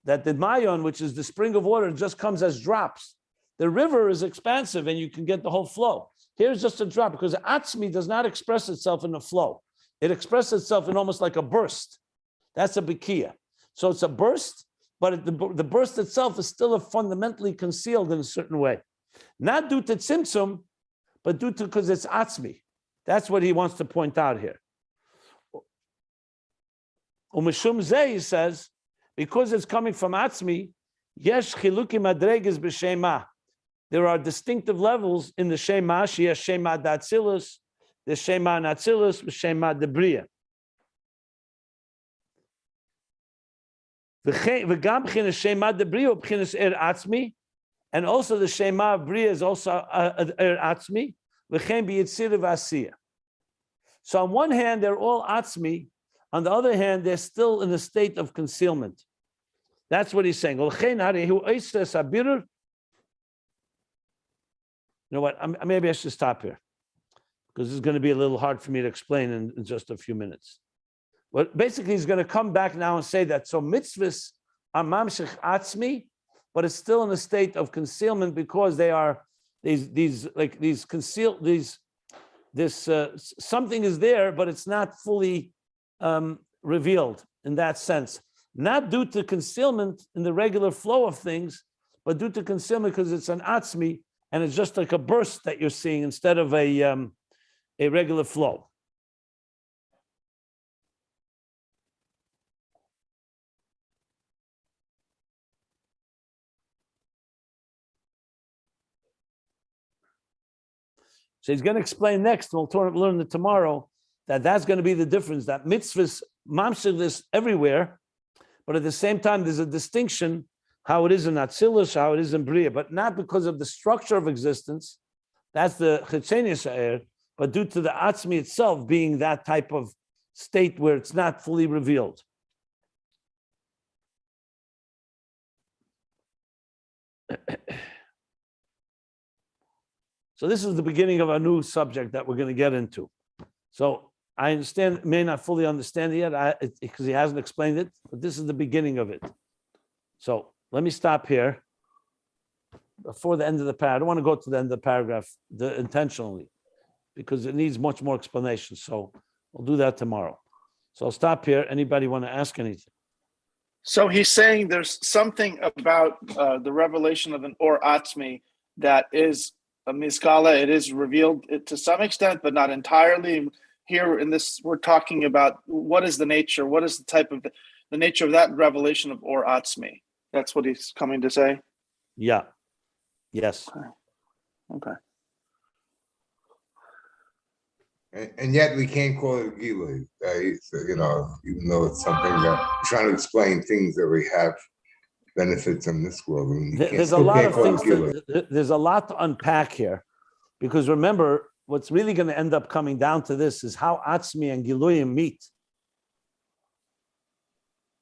that the Mayon, which is the spring of water, just comes as drops. The river is expansive and you can get the whole flow. Here's just a drop, because Atzmi does not express itself in a flow. It expresses itself in almost like a burst. That's a Bikia. So it's a burst, but the burst itself is still fundamentally concealed in a certain way. Not due to Tzimtzum, but due to because it's Atzmi. That's what he wants to point out here. Umeshum Zeh, he says, because it's coming from Atzmi, Yesh Chiluki Madreges B'Shema. There are distinctive levels in the Shema. She Shema Datzilus, the Shema Natzilus, Shema Debriya. V'gam b'chinas Shema Debriya b'chinas Er Atzmi, and also the Shema Briya is also Er Atzmi. V'chem b'yitzir v'asiyah. So on one hand, they're all Atzmi. On the other hand, they're still in a state of concealment. That's what he's saying. You know what? Maybe I should stop here, because this is going to be a little hard for me to explain in just a few minutes. But basically, he's going to come back now and say that so mitzvahs are mamshech atzmi, but it's still in a state of concealment because they are something is there, but it's not fully revealed in that sense. Not due to concealment in the regular flow of things, but due to concealment because it's an atzmi, and it's just like a burst that you're seeing instead of a regular flow. So he's going to explain next, we'll learn it tomorrow, that's going to be the difference, that mitzvahs, mamshir this everywhere, but at the same time, there's a distinction how it is in Atzilus, how it is in Bria, but not because of the structure of existence, that's the Chetzenius Ha'er, but due to the Atzmi itself being that type of state where it's not fully revealed. So this is the beginning of a new subject that we're going to get into. So I understand, may not fully understand it yet because he hasn't explained it, but this is the beginning of it. So let me stop here before the end of the paragraph. I don't want to go to the end of the paragraph intentionally because it needs much more explanation. So we'll do that tomorrow. So I'll stop here. Anybody want to ask anything? So he's saying there's something about the revelation of an Or Atzmi that is a Mizkala. It is revealed to some extent, but not entirely. Here in this, we're talking about what is the nature, what is the type of the nature of that revelation of Or Atzmi. That's what he's coming to say? Yeah. Yes. Okay. And yet we can't call it a Gilui, so, even though it's something that trying to explain things that we have benefits in this world. I mean, There's a lot of things, there's a lot to unpack here, because remember, what's really going to end up coming down to this is how Atzmi and Giluyim meet.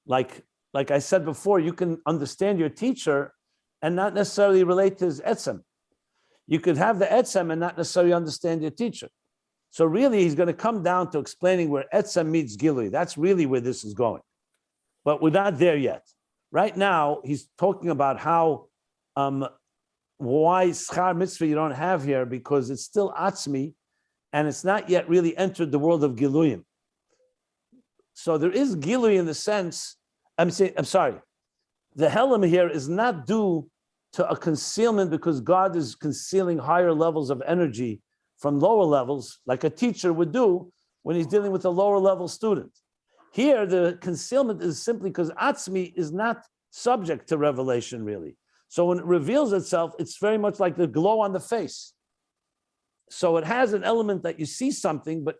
Like I said before, you can understand your teacher and not necessarily relate to his etzem. You could have the etzem and not necessarily understand your teacher. So really, he's going to come down to explaining where etzem meets Gilui. That's really where this is going. But we're not there yet. Right now, he's talking about how, why schar mitzvah you don't have here, because it's still atzmi, and it's not yet really entered the world of Giluyim. So there is Gilui in the sense, I'm sorry, the Helam here is not due to a concealment because God is concealing higher levels of energy from lower levels, like a teacher would do when he's dealing with a lower level student. Here, the concealment is simply because Atzmi is not subject to revelation, really. So when it reveals itself, it's very much like the glow on the face. So it has an element that you see something, but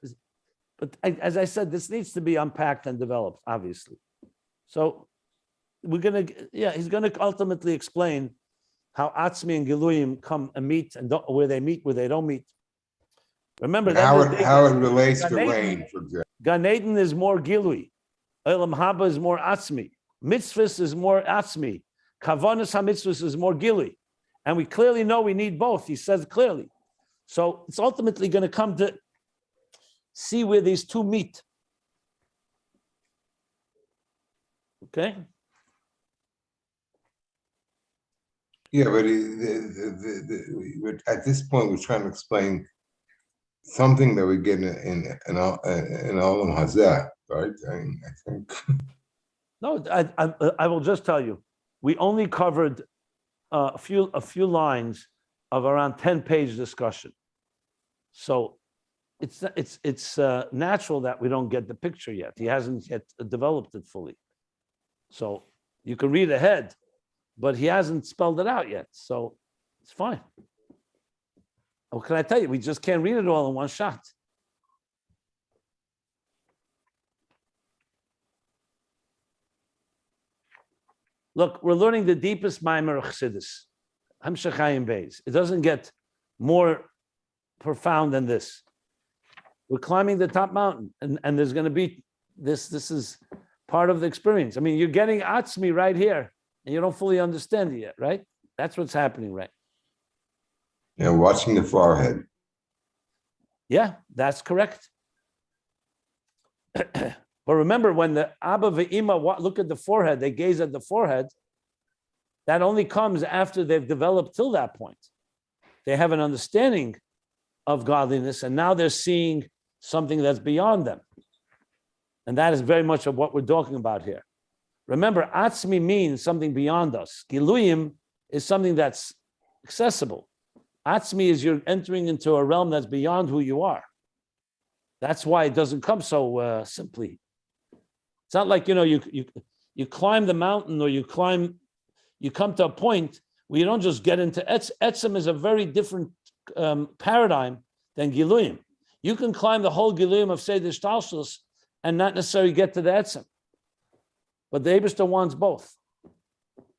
as I said, this needs to be unpacked and developed, obviously. So he's gonna ultimately explain how Atzmi and Giluyim come and meet, and where they meet, where they don't meet. Remember how it relates to rain, for example. Gan Eden is more Gilui. Olam Haba is more Atzmi. Mitzvos is more Atzmi. Kavanas HaMitzvos is more Gilui. And we clearly know we need both. He says clearly. So it's ultimately going to come to see where these two meet. Okay? Yeah, but at this point, we're trying to explain something that we get in Olam Hazeh, right? I think. No, I will just tell you, we only covered a few lines of around 10-page discussion. So it's natural that we don't get the picture yet. He hasn't yet developed it fully. So you can read ahead, but he hasn't spelled it out yet. So it's fine. What can I tell you? We just can't read it all in one shot. Look, we're learning the deepest Maimer of Chassidus. Ayin Beis. It doesn't get more profound than this. We're climbing the top mountain, and there's going to be this. This is part of the experience. I mean, you're getting Atzmi right here, and you don't fully understand it yet, right? That's what's happening, right? Yeah, watching the forehead. Yeah, that's correct. But remember, when the Abba ve'ima look at the forehead, they gaze at the forehead, that only comes after they've developed till that point. They have an understanding of godliness, and now they're seeing something that's beyond them. And that is very much of what we're talking about here. Remember, Atzmi means something beyond us. Giluyim is something that's accessible. Atzmi is you're entering into a realm that's beyond who you are. That's why it doesn't come so simply. It's not like, you climb the mountain, or you come to a point where you don't just get into etzem is a very different paradigm than Giluyim. You can climb the whole Giluyim of Seder Shtalshus and not necessarily get to the Etzem. But the Eibishter wants both.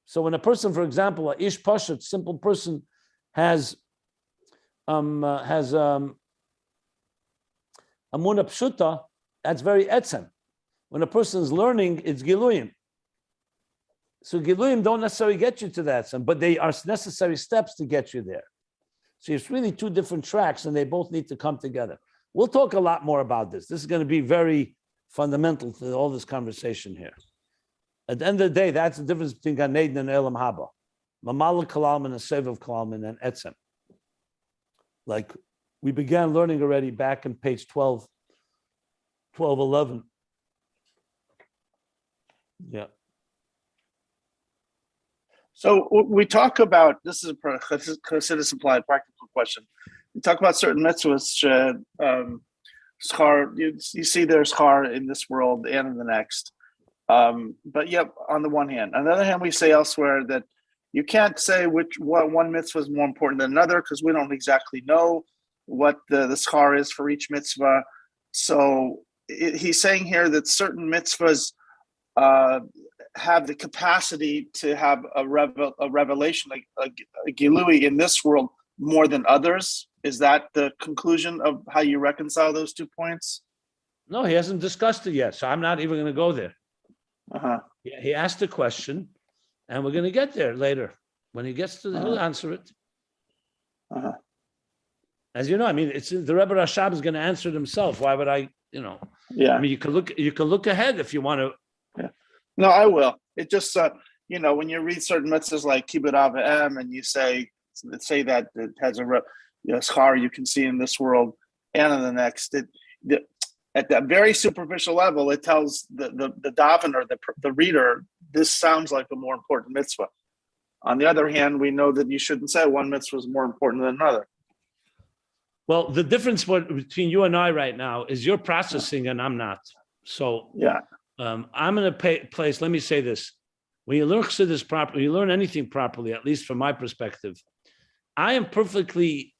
So when a person, for example, a Ish Pashat, simple person, has Amuna Pshuta, that's very Etzem. When a person is learning, it's Giluyim. So Giluyim don't necessarily get you to that, but they are necessary steps to get you there. So it's really two different tracks, and they both need to come together. We'll talk a lot more about this. This is going to be very fundamental to all this conversation here. At the end of the day, that's the difference between Gan Eden and Elam Haba. Mamala Kalalman and Sevav Kalalman and Etzem. Like we began learning already back in page 12, 11. Yeah. So we talk about, this is a Chassidus applied practical question. We talk about certain mitzvahs, schar, you see there's schar in this world and in the next. But yep, on the one hand. On the other hand, we say elsewhere that you can't say which one mitzvah is more important than another because we don't exactly know what the schar is for each mitzvah. So he's saying here that certain mitzvahs have the capacity to have a revelation, like a gilui in this world more than others. Is that the conclusion of how you reconcile those 2 points? No, he hasn't discussed it yet, so I'm not even going to go there. Uh-huh. He asked a question, and we're going to get there later. When he gets to he'll answer it. Uh-huh. As you know, I mean, it's the Rebbe Rashab is going to answer it himself. Why would I, Yeah. I mean, you can look ahead if you want to. Yeah. No, I will. It just, when you read certain mitzvahs like Kibbut Av V'Em, and you say that it has a schar you can see in this world and in the next. At that very superficial level, it tells the davener, the reader, this sounds like a more important mitzvah. On the other hand, we know that you shouldn't say one mitzvah is more important than another. Well, the difference between you and I right now is you're processing and I'm not. So yeah, I'm in a place. Let me say this: when you learn Chassidus properly, you learn anything properly, at least from my perspective. I am perfectly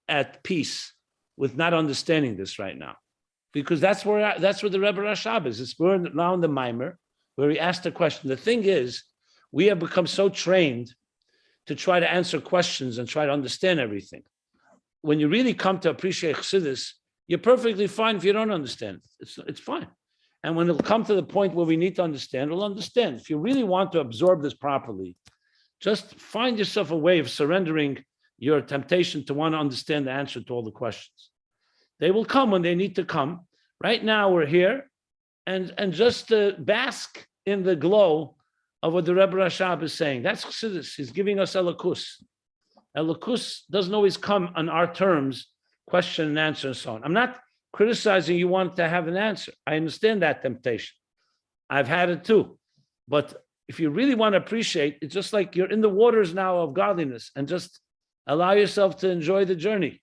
at peace with not understanding this right now, because that's where the Rebbe Rashab is. We're now in the Mimer where he asked a question. The thing is, we have become so trained to try to answer questions and try to understand everything. When you really come to appreciate Chassidus, you're perfectly fine if you don't understand. It's fine. And when it'll come to the point where we need to understand, we'll understand. If you really want to absorb this properly, just find yourself a way of surrendering your temptation to want to understand the answer to all the questions. They will come when they need to come. Right now we're here and just bask in the glow of what the Rebbe Rashab is saying. That's Chassidus. He's giving us Elokus. Elokus doesn't always come on our terms, question and answer and so on. I'm not criticizing you want to have an answer. I understand that temptation. I've had it too. But if you really want to appreciate, it's just like you're in the waters now of godliness and just allow yourself to enjoy the journey.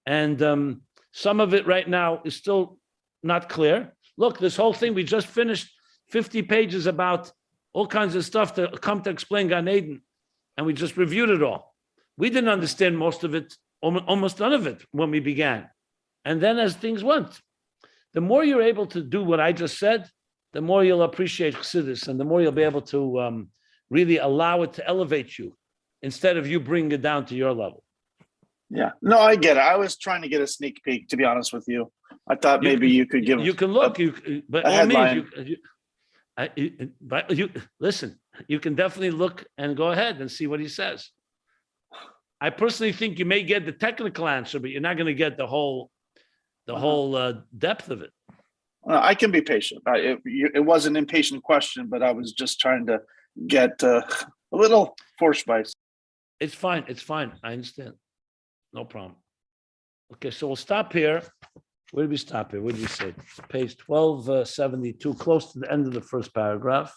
And some of it right now is still not clear. Look, this whole thing, we just finished 50 pages about all kinds of stuff to come to explain Gan Eden, and we just reviewed it all. We didn't understand most of it, almost none of it, when we began. And then as things went, the more you're able to do what I just said, the more you'll appreciate Chassidus, and the more you'll be able to really allow it to elevate you instead of you bringing it down to your level. Yeah, no, I get it. I was trying to get a sneak peek, to be honest with you. I thought maybe you could give. You can look. But a headline. Listen. You can definitely look and go ahead and see what he says. I personally think you may get the technical answer, but you're not going to get the whole depth of it. I can be patient. It was an impatient question, but I was just trying to get a little Vorspice. It's fine. I understand. No problem. Okay, so we'll stop here. Where did we stop here? What did we say? Page 1272, close to the end of the first paragraph.